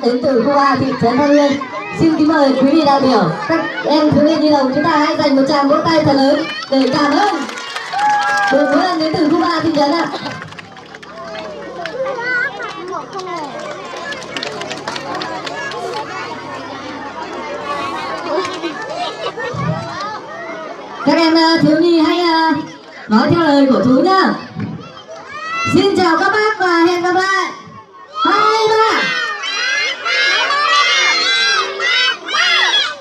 đến từ khu 3 thị trấn Than Uyên. Xin kính mời quý vị đại biểu, các em thiếu niên nhi đồng chúng ta hãy dành một tràng vỗ tay thật lớn để cảm ơn đội múa lân đến từ khu 3 thị trấn ạ. Các em thiếu nhi hãy nói theo lời của chú nhá. Xin chào các bác và hẹn gặp lại. 2, 3.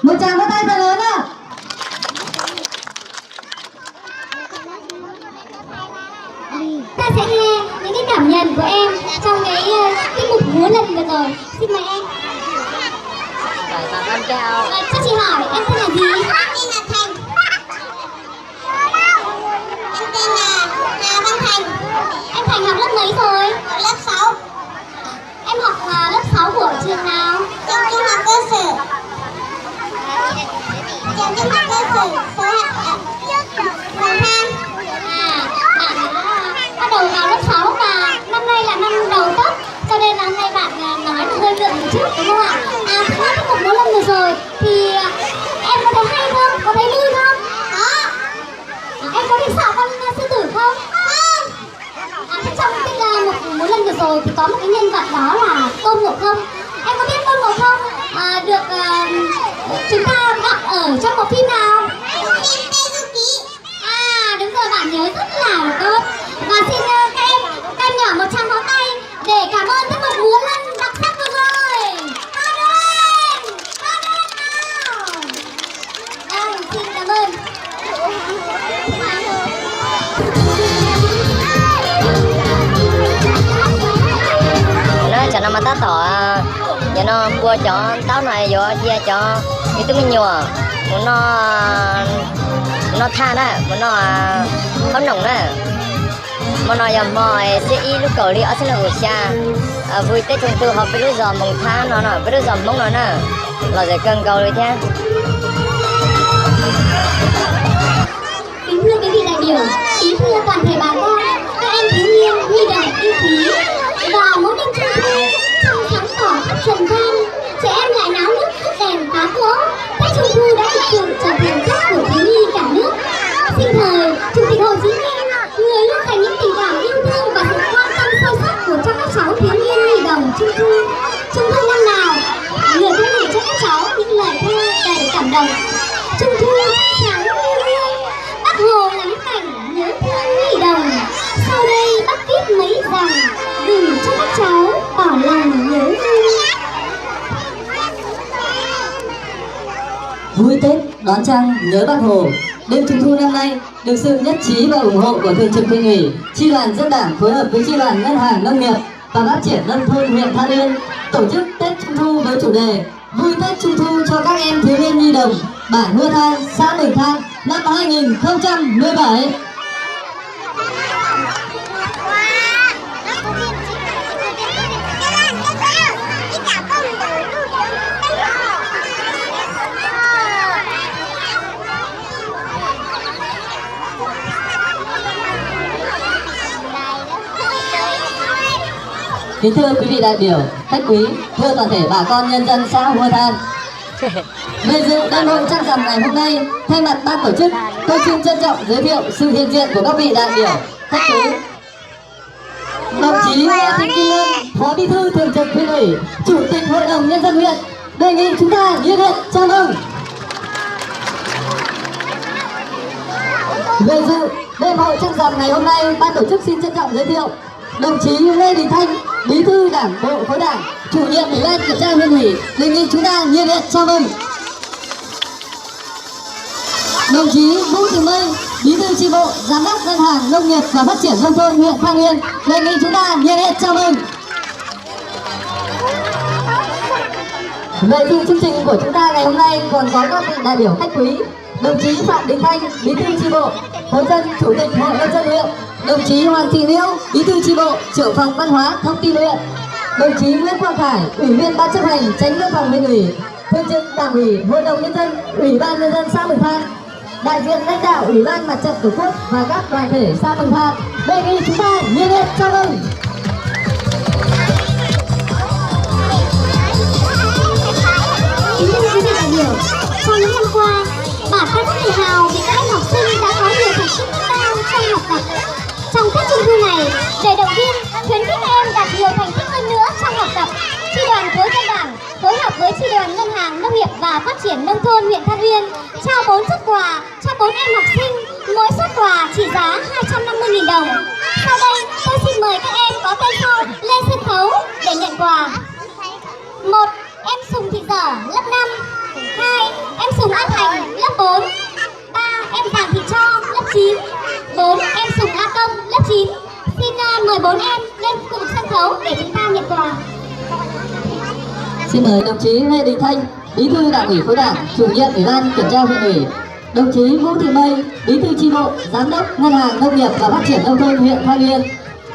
Một tràng vỗ tay thật lớn ạ. Ta sẽ nghe những cái cảm nhận của em trong cái tiết mục múa lân vừa rồi. Xin mời em. Cho chị hỏi em tên là gì? Em tên là Thành. Em tên là Văn Thành. Em Thành học lớp mấy rồi? Lớp 6. Em học lớp 6 của trường nào? Trường trung học cơ sở. Trường trung học cơ sở số Hoàng Than. Bạn bắt đầu vào lớp 6 và năm nay là năm đầu cấp, cho nên là hôm nay bạn nói là hơi gượng một chút đúng không ạ? Qua tiết mục múa lân vừa rồi thì em có thấy hay không? Có thấy vui không? Có. Em có đi xạo con sư tử không? Không. Thế trong cái một múa lân vừa rồi thì có một cái nhân vật đó là Tôn Ngộ Không. Em có biết Tôn Ngộ Không được chúng ta gặp ở trong một phim nào? Phim Tây Du Ký. Đúng rồi, bạn nhớ rất là tốt. Và xin các em nhỏ một tràng pháo tay để cảm ơn tiết mục múa lân đặc sắc vừa rồi. Cao lên! Cao lên nào! Xin cảm ơn. Nó cho nó mà ta tỏ giờ nó bua cho tao này vô chia cho cái thứ mình nhựa muốn nó tha đó muốn nó không nồng đó mà nó giờ mỏi sẽ y lúc cầu đi ở trên là ngủ xa vui tết trung thu học với lúc giờ mong tha nó với lúc giờ mong nó nè là sẽ cần cầu đi theo. Kính thưa quý vị đại biểu, kính thưa toàn thể bà con, các em thiếu niên nhi đồng yêu quý và mỗi đêm trung thu trong tháng cỏ khắp trần gian, trẻ em lại náo nức thắp đèn phá cỗ. Tết trung thu đã thực sự trở thành Tết của thiếu nhi cả nước. Sinh thời Chủ tịch Hồ Chí Minh, người luôn dành những tình cảm yêu thương và sự quan tâm sâu sắc của cho các cháu thiếu niên nhi đồng trung thu. Trung thu năm nào, người cũng gửi cho các cháu những lời thơ đầy cảm động. Trung thu sáng yêu thương, Bác Hồ là những cảnh nhớ thương nhi đồng. Sau đây bác viết mấy dòng gửi cho các cháu tỏ lòng nhớ thương. Vui Tết đón trăng nhớ Bác Hồ. Đêm Trung thu năm nay được sự nhất trí và ủng hộ của Thường trực Tỉnh ủy, Chi đoàn Dân đảng phối hợp với Chi đoàn Ngân hàng Nông nghiệp và Phát triển Nông thôn huyện Than Uyên tổ chức Tết Trung thu với chủ đề Vui Tết Trung thu cho các em thiếu niên nhi đồng bản Hua Than, xã Mường Than năm 2017. Kính thưa quý vị đại biểu, khách quý, thưa toàn thể bà con nhân dân xã Hua Than. Về dự đêm hội trăng rằm ngày hôm nay, thay mặt ban tổ chức, tôi xin trân trọng giới thiệu sự hiện diện của các vị đại biểu, khách quý. Đồng chí Nguyễn Thị Kim Ngân, Phó Bí thư Thường trực Huyện ủy, Chủ tịch Hội đồng Nhân dân huyện, đề nghị chúng ta nhiệt liệt chào mừng. Về dự đêm hội trăng rằm ngày hôm nay, ban tổ chức xin trân trọng giới thiệu đồng chí Lê Đình Thanh, Bí thư Đảng bộ khối Đảng, Chủ nhiệm Ủy ban Kiểm tra Huyện ủy, đề nghị chúng ta nhiệt liệt chào mừng. Đồng chí Vũ Thị Mây, Bí thư chi bộ, Giám đốc Ngân hàng Nông nghiệp và Phát triển Nông thôn huyện Than Uyên, đề nghị chúng ta nhiệt liệt chào mừng. Về dự chương trình của chúng ta ngày hôm nay còn có các vị đại biểu khách quý: đồng chí Phạm Đình Thanh, Bí thư chi bộ, Hội dân Chủ tịch Hội nông dân huyện; đồng chí Hoàng Thị Liễu, Bí thư chi bộ, trưởng phòng văn hóa thông tin huyện; đồng chí Nguyễn Quang Khải, Ủy viên ban chấp hành, Chánh văn phòng Huyện ủy, Thường trực Đảng ủy, Hội đồng Nhân dân, Ủy ban Nhân dân xã Mường Than; đại diện lãnh đạo Ủy ban Mặt trận Tổ quốc và các đoàn thể xã Mường Than, đề nghị chúng ta nhiệt liệt chào mừng. Kính thưa quý vị đại biểu, trong những năm qua, bản thân rất tự hào vì các em học sinh đã có nhiều thành tích cao trong học tập. Trong Tết Trung thu này, để động viên, khuyến khích các em đạt nhiều thành tích hơn nữa trong học tập, Chi đoàn khối dân đảng phối hợp với Chi đoàn Ngân hàng Nông nghiệp và Phát triển Nông thôn huyện Than Uyên trao 4 suất quà cho 4 em học sinh, mỗi suất quà trị giá 250.000 đồng. Sau đây, tôi xin mời các em có tên sau lên sân khấu để nhận quà. 1. Em Sùng Thị Dở, lớp 5. 2. Em Sùng An Thành, lớp 4. 3. Em Giàng Thị Cho, lớp 9. 4. Em Sùng A Công, lớp 9. Xin mời 4 em lên khu vực sân khấu để chúng ta nhận quà. Xin mời đồng chí Lê Đình Thanh, Bí thư Đảng ủy khối Đảng, Chủ nhiệm Ủy ban Kiểm tra huyện ủy, đồng chí Vũ Thị Mây, Bí thư chi bộ, Giám đốc Ngân hàng Nông nghiệp và Phát triển Nông thôn huyện Than Uyên,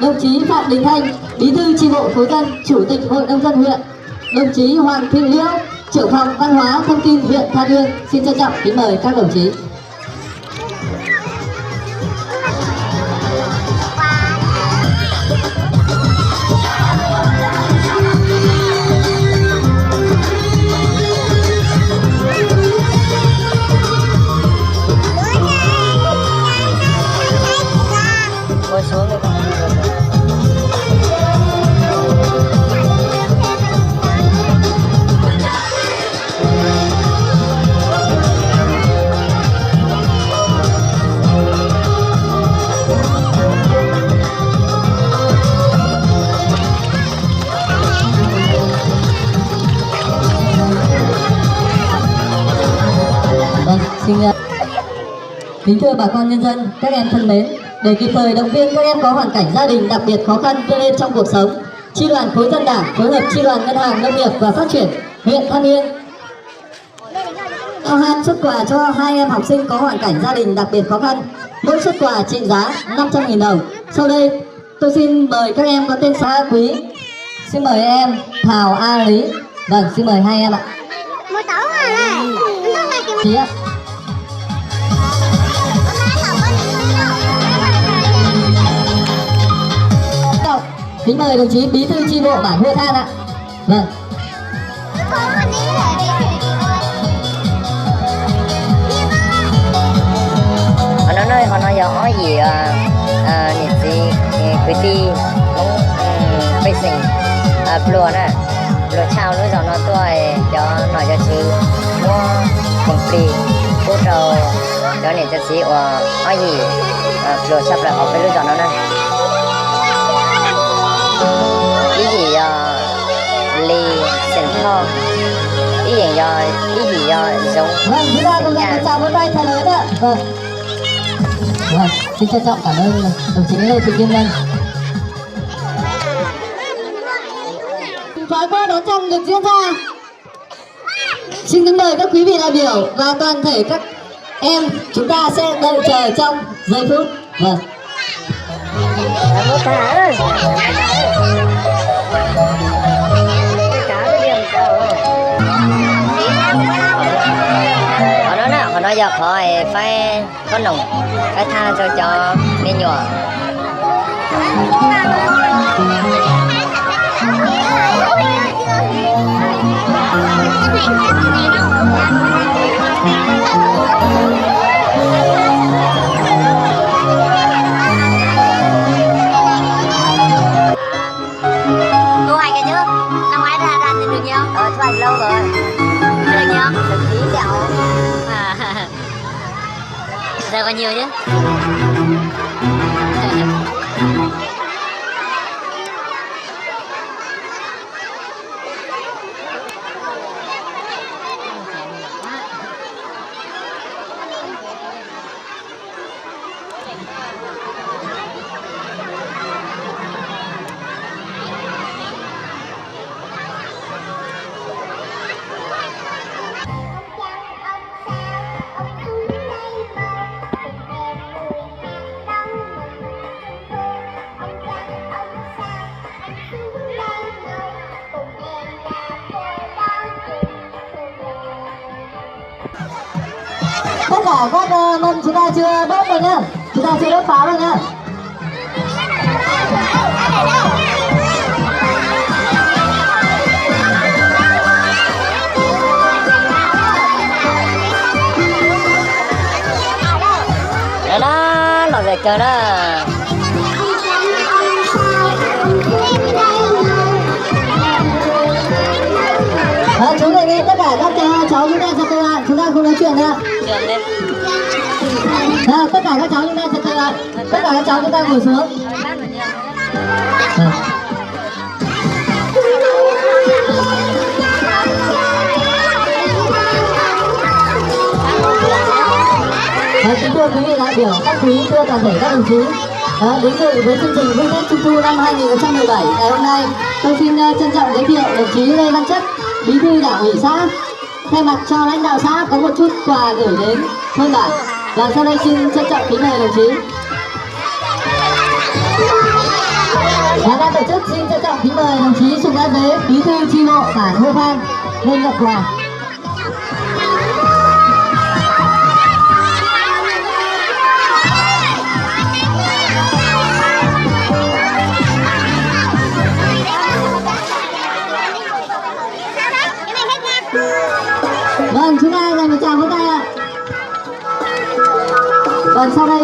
đồng chí Phạm Đình Thanh, Bí thư chi bộ khối dân, Chủ tịch Hội nông dân huyện, đồng chí Hoàng Thị Liễu, trưởng phòng Văn hóa Thông tin huyện Than Uyên. Xin trân trọng kính mời các đồng chí. Ngồi xuống đi con. Vâng, xin kính thưa bà con nhân dân, các em thân mến, để kịp thời động viên các em có hoàn cảnh gia đình đặc biệt khó khăn vươn lên trong cuộc sống, Chi đoàn khối dân đảng phối hợp Chi đoàn Ngân hàng Nông nghiệp và Phát triển huyện Than Uyên trao 2 suất quà cho 2 em học sinh có hoàn cảnh gia đình đặc biệt khó khăn, mỗi suất quà trị giá 500.000 đồng. Sau đây tôi xin mời các em có tên xã Quý. Xin mời em Thảo A Lý. Vâng, xin mời 2 em ạ. Chị ạ. Kính mời đồng chí Bí thư chi bộ bản Hua Than ạ. Vâng. Họ nói giờ hỏi gì nhiệt gì quý ti cũng bây sinh plua nè plua chào lúc giờ nó tôi cho nói cho chứ mua công ty cô trâu cho nên cho chị hỏi gì plua sắp lại học với lúc giờ nó này cái gì lì sền thon cái gì giống Vâng, chúng ta cùng dành một tràng vỗ tay thật lớn ạ. Vâng. Vâng, xin trân trọng cảm ơn đồng chí Lê Thị Kim Ngân. Pháo hoa đón chào được diễn ra. Xin kính mời các quý vị đại biểu và toàn thể các em, chúng ta sẽ đợi chờ trong giây phút. Vâng. Họ nói giờ phải có nồng phải tha cho nên nhỏ Thu hoạch cái chứ? Năm ngoái ra được nhiều? Thu hoạch lâu rồi. Được nhiều? Được tí dạo. Giờ còn nhiều chứ? Tất cả các mâm chúng ta chưa đốt rồi nhá. Chúng ta chưa đốt pháo rồi nhá. cho nó Chú đề nghị tất cả các cháu chúng ta trật tự lại, chúng ta không nói chuyện nữa. chuyển lên. Tất cả các cháu chúng ta trật tự lại, tất cả các cháu chúng ta ngồi xuống. Kính thưa quý vị đại biểu, các quý, thưa toàn thể các đồng chí, đến dự với chương trình vui Tết Trung thu năm 2017 ngày hôm nay, tôi xin trân trọng giới thiệu đồng chí Lê Văn Chất, Bí thư Đảng ủy xã, thay mặt cho lãnh đạo xã có một chút quà gửi đến thôn bản. Và sau đây xin trân trọng kính mời đồng chí. Và ban tổ chức xin trân trọng kính mời đồng chí Sùng A Dế, Bí thư chi bộ bản Hô Phan lên nhận quà. Vâng, chúng ta dành một tràng vỗ tay ạ. Còn sau đây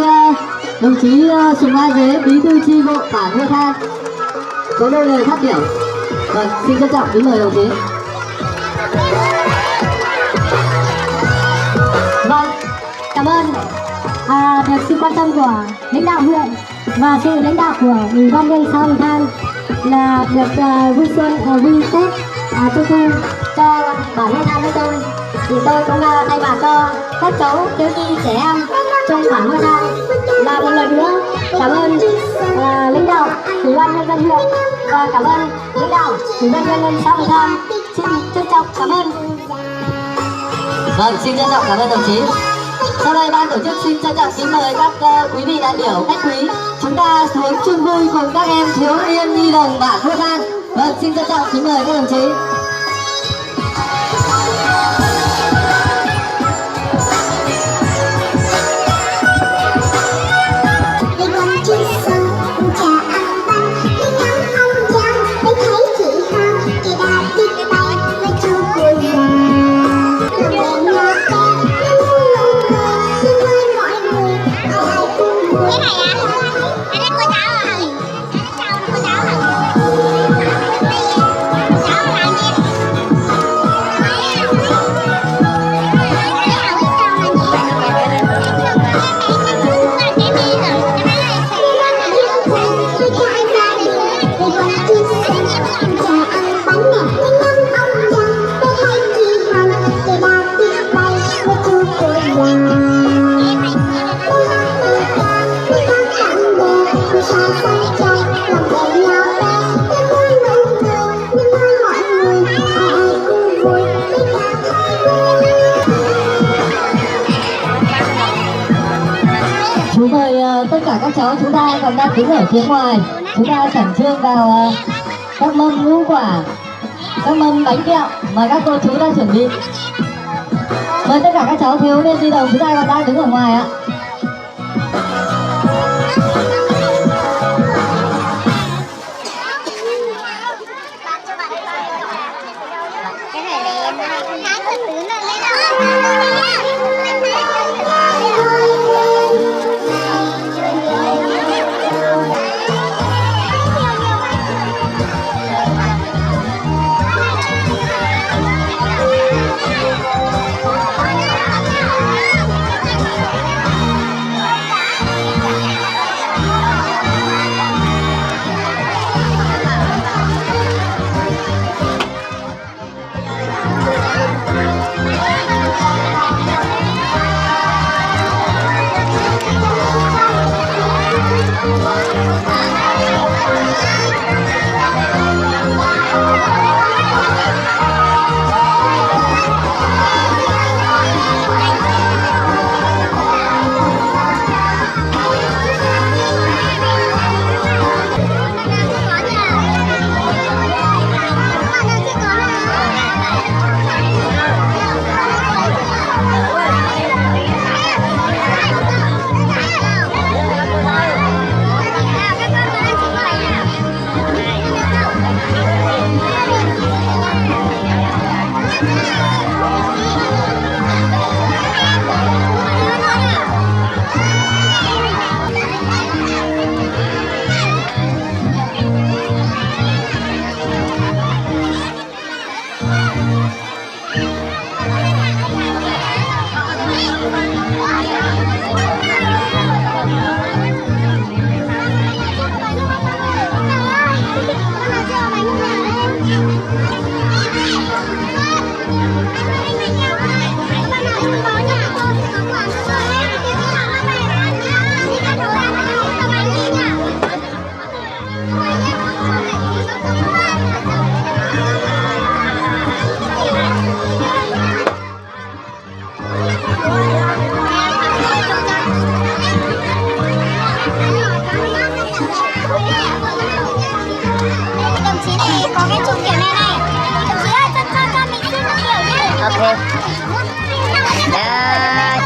đồng chí Sùng A Dế, Bí thư chi bộ bản Hô Phan có đôi lời phát biểu. Vâng, xin trân trọng kính mời đồng chí. Vâng, cảm ơn được sự quan tâm của lãnh đạo huyện và sự lãnh đạo của Ủy ban nhân xã Hồng Than là được vui xuân vui Tết Trung thu cho bản Hô Than với tôi. Thì tôi cũng thay mặt cho các cháu thiếu nhi trẻ em trong bản Hô Than là một lần nữa cảm ơn lãnh đạo Ủy ban nhân dân huyện và cảm ơn lãnh đạo Ủy ban nhân dân xã Hồng Than. Xin trân trọng cảm ơn. Vâng, xin trân trọng cảm ơn đồng chí. Sau đây ban tổ chức xin trân trọng kính mời các quý vị đại biểu khách quý chúng ta xuống chung vui cùng các em thiếu niên nhi đồng bản Hô Phan. Vâng, xin trân trọng kính mời các đồng chí. Chú mời tất cả các cháu chúng ta còn đang đứng ở phía ngoài, chúng ta khẩn trương vào các mâm ngũ quả, các mâm bánh kẹo mà các cô chú đã chuẩn bị. Mời tất cả các cháu thiếu niên nhi đồng chúng ta còn đang đứng ở ngoài ạ.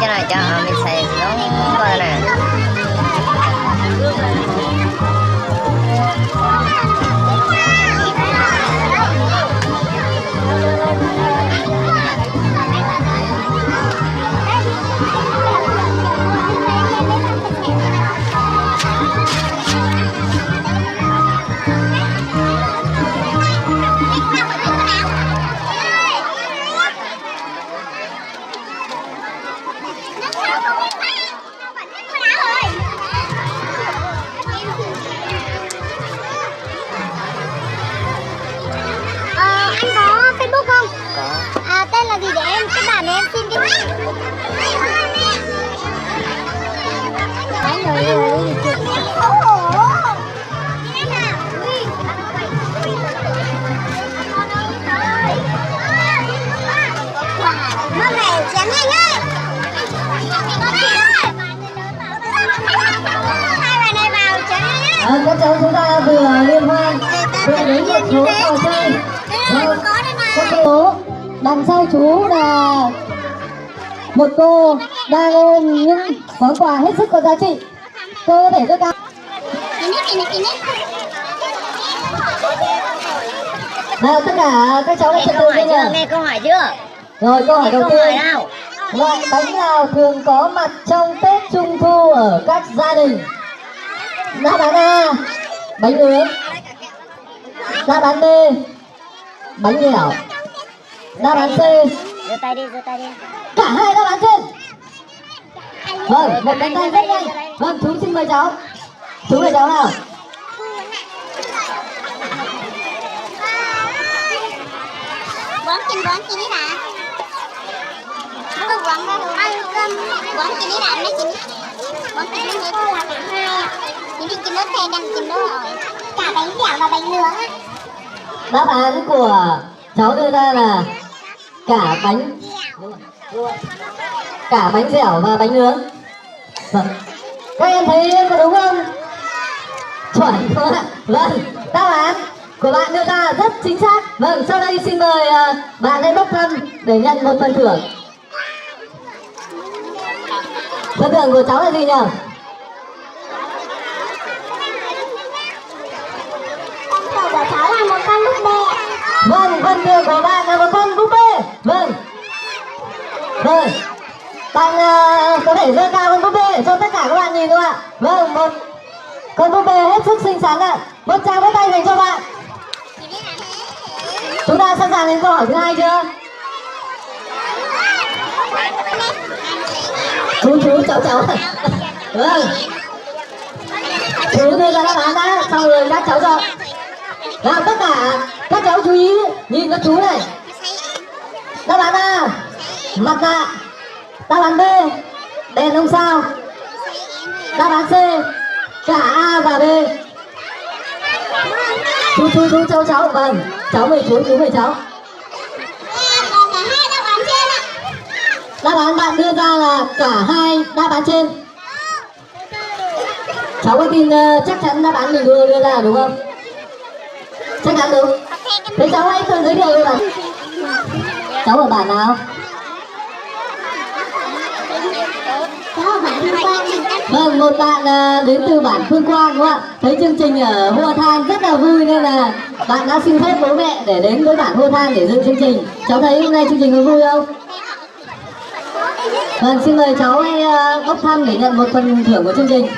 cho này cho mình xài giống coi nè. Anh có Facebook không? Có. Tên là gì để em kết bạn để em xin cái bánh rồi xấu hổ. Nó này chém nhanh ơi. Hai bạn này vào chém nhanh. Các cháu chúng ta vừa liên hoan vừa đến một số trò chơi. Các cô đằng sau chú là một cô đang ôm những món quà hết sức có giá trị. Cô có thể rất cao. Nào tất cả các cháu đã trật tự chưa? Nghe câu hỏi chưa? Rồi câu hỏi đầu Câu hỏi tiên. nào? Loại bánh nào thường có mặt trong Tết Trung Thu ở các gia đình? Đáp án A bánh nướng. Đáp án B bánh dẻo. Đáp án C Giơ tay đi, giơ tay đi. cả hai đáp án trên. Vâng, một cánh tay rất nhanh. Vâng, chú xin mời cháu. Chú mời cháu nào. Quán chín đi nè. Nó quán ăn cơm quán chín đi nè mấy chín. Quán chín đi nữa là cả hai. Chín đi chín nước xe đang chín nữa rồi. Cả bánh dẻo và bánh nướng á. Đáp án của cháu đưa ra là cả bánh dẻo và bánh nướng. Vâng. Các em thấy có đúng không? Chuẩn không ạ? Vâng, đáp án của bạn đưa ra rất chính xác. Vâng, sau đây xin mời bạn hãy bốc thăm để nhận một phần thưởng. Phần thưởng của cháu là gì nhỉ? Phần thưởng của cháu là một con búp bê. Vâng, phần thưởng của bạn là một con búp bê. Vâng. Rồi, bạn có thể giơ cao con búp bê để cho tất cả các bạn nhìn không ạ? Vâng, một con búp bê hết sức xinh xắn ạ. Một tràng vỗ tay dành cho bạn. Chúng ta sẵn sàng đến câu hỏi thứ hai chưa? Chú cháu. Vâng. Chú đưa ra đáp án đã, xong rồi các cháu chọn. Nào tất cả các cháu chú ý nhìn các chú này. Đáp án A mặt nạ. Đáp án B đèn ông sao. Đáp án C cả A và B. Chú cháu. Vâng, cháu mời chú mời cháu. Đáp án bạn đưa ra là cả hai đáp án trên. Cháu có tin chắc chắn đáp án mình đưa ra đúng không? Chắc chắn đúng. Thế cháu hãy tự giới thiệu với bạn. Cháu ở bản nào? Vâng, một bạn đến từ bản Phương Quang đúng không ạ? Thấy chương trình ở Hua Than rất là vui nên là bạn đã xin phép bố mẹ để đến với bản Hua Than để dự chương trình. Cháu thấy hôm nay chương trình có vui không? Vâng, xin mời cháu hãy bốc thăm để nhận một phần thưởng của chương trình.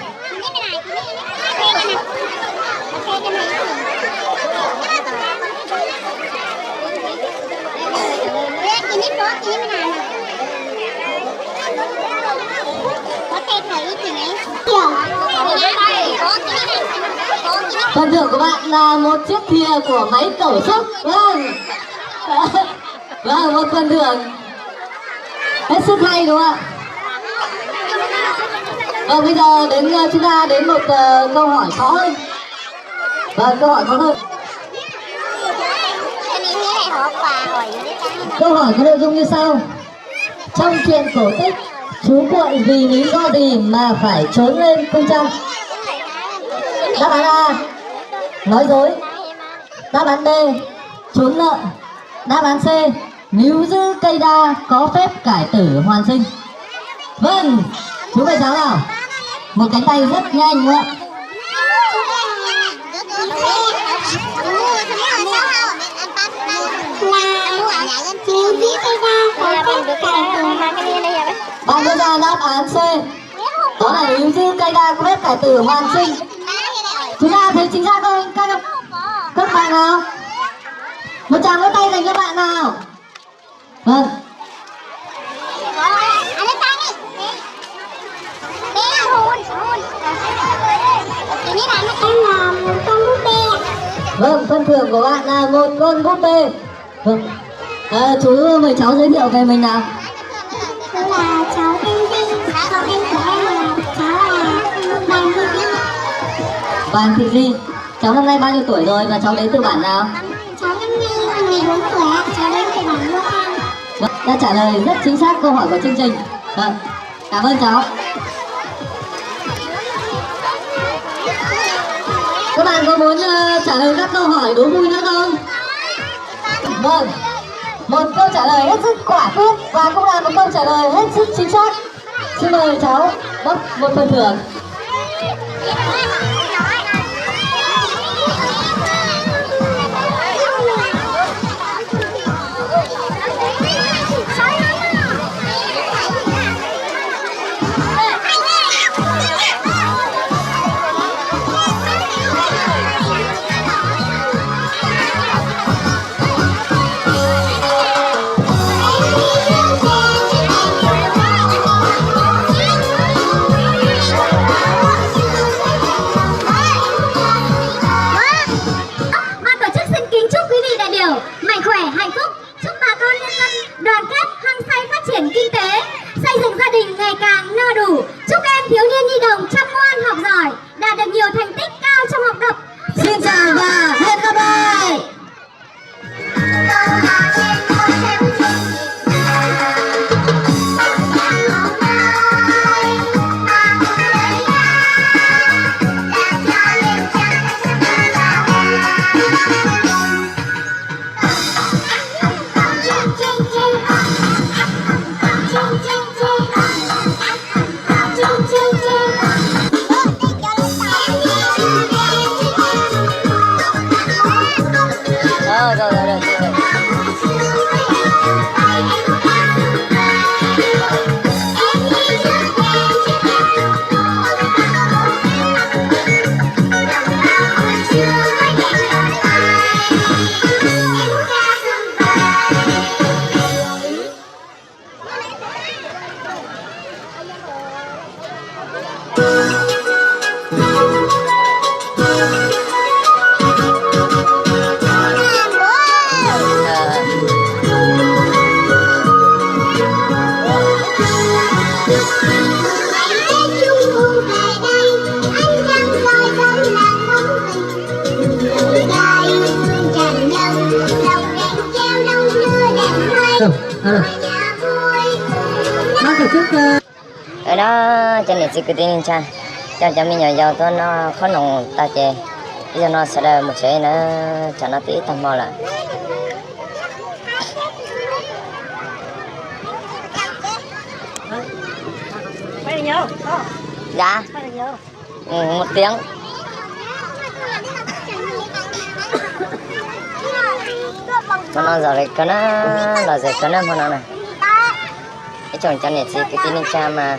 Phần thưởng của bạn là một chiếc thìa của máy cẩu xúc. Vâng. Vâng, một phần thưởng hết sức hay đúng không ạ? Vâng, bây giờ chúng ta đến một câu hỏi khó hơn. Vâng, câu hỏi khó hơn. Câu hỏi có nội dung như sau. Trong truyện cổ tích, chú cuội vì lý do gì mà phải trốn lên cung trăng? Đáp án A nói dối. Đáp án B trốn nợ. Đáp án C níu giữ cây đa có phép cải tử hoàn sinh. Vâng, chú mời cháu nào. Một cánh tay rất nhanh nữa. Bạn đưa ra đáp án C. Đó là Lưu Dư cây đa có phép cải tử hoàn sinh. Chúng ta thấy chính xác không? Các bạn nào? Một tràng vỗ tay dành cho bạn nào. Vâng. Vâng, phần thưởng của bạn là một con búp bê. Vâng. Chú mời cháu giới thiệu về mình nào. Là cháu tên Vinh, còn tên của em là cháu là Đoàn Thị Di. Đoàn Thị Di. Cháu năm nay bao nhiêu tuổi rồi và cháu đến từ bản nào? Cháu năm nay 14 tuổi ạ, cháu đến từ bản Lua Thang. Vâng, đã trả lời rất chính xác câu hỏi của chương trình. Vâng, cảm ơn cháu. Các bạn có muốn trả lời các câu hỏi đố vui nữa không? Vâng, một câu trả lời hết sức quả quyết và cũng là một câu trả lời hết sức chính xác. Xin mời cháu bốc một phần thưởng. Mạnh khỏe, hạnh phúc, chúc bà con nhân dân đoàn kết, hăng say phát triển kinh tế, xây dựng gia đình ngày càng no đủ. Chúc em thiếu niên nhi đồng chăm ngoan học giỏi, đạt được nhiều thành tích cao trong học tập. Xin chào và hẹn gặp lại. Rồi. Nó tổ chức ở đó cho nên chỉ cứ tin cha cho mình nhỏ giàu tôi nó khó nồng ta chè bây giờ nó sẽ là một chế nữa cho nó tí tầm mò lại dạ một tiếng nó giờ đấy cái nó là giờ cái nó này cái chồng cho nên chỉ cái tin cha mà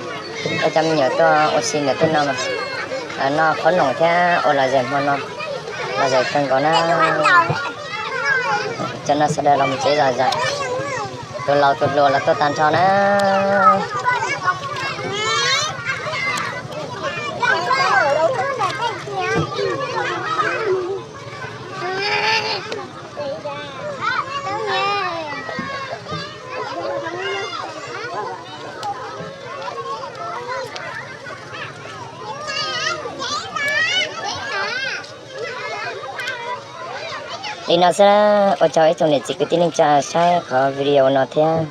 cái cha mình nhớ tôi xin được tên nào mà nó khó nổi thế ở là dẹp mà nó là dẹp cần có nó cho nó sẽ để làm chế dài dài tôi lâu tôi lùa là tôi tan cho nó thì nó sẽ ở chỗ ấy trong này chỉ cái tin cha sẽ có video nó theo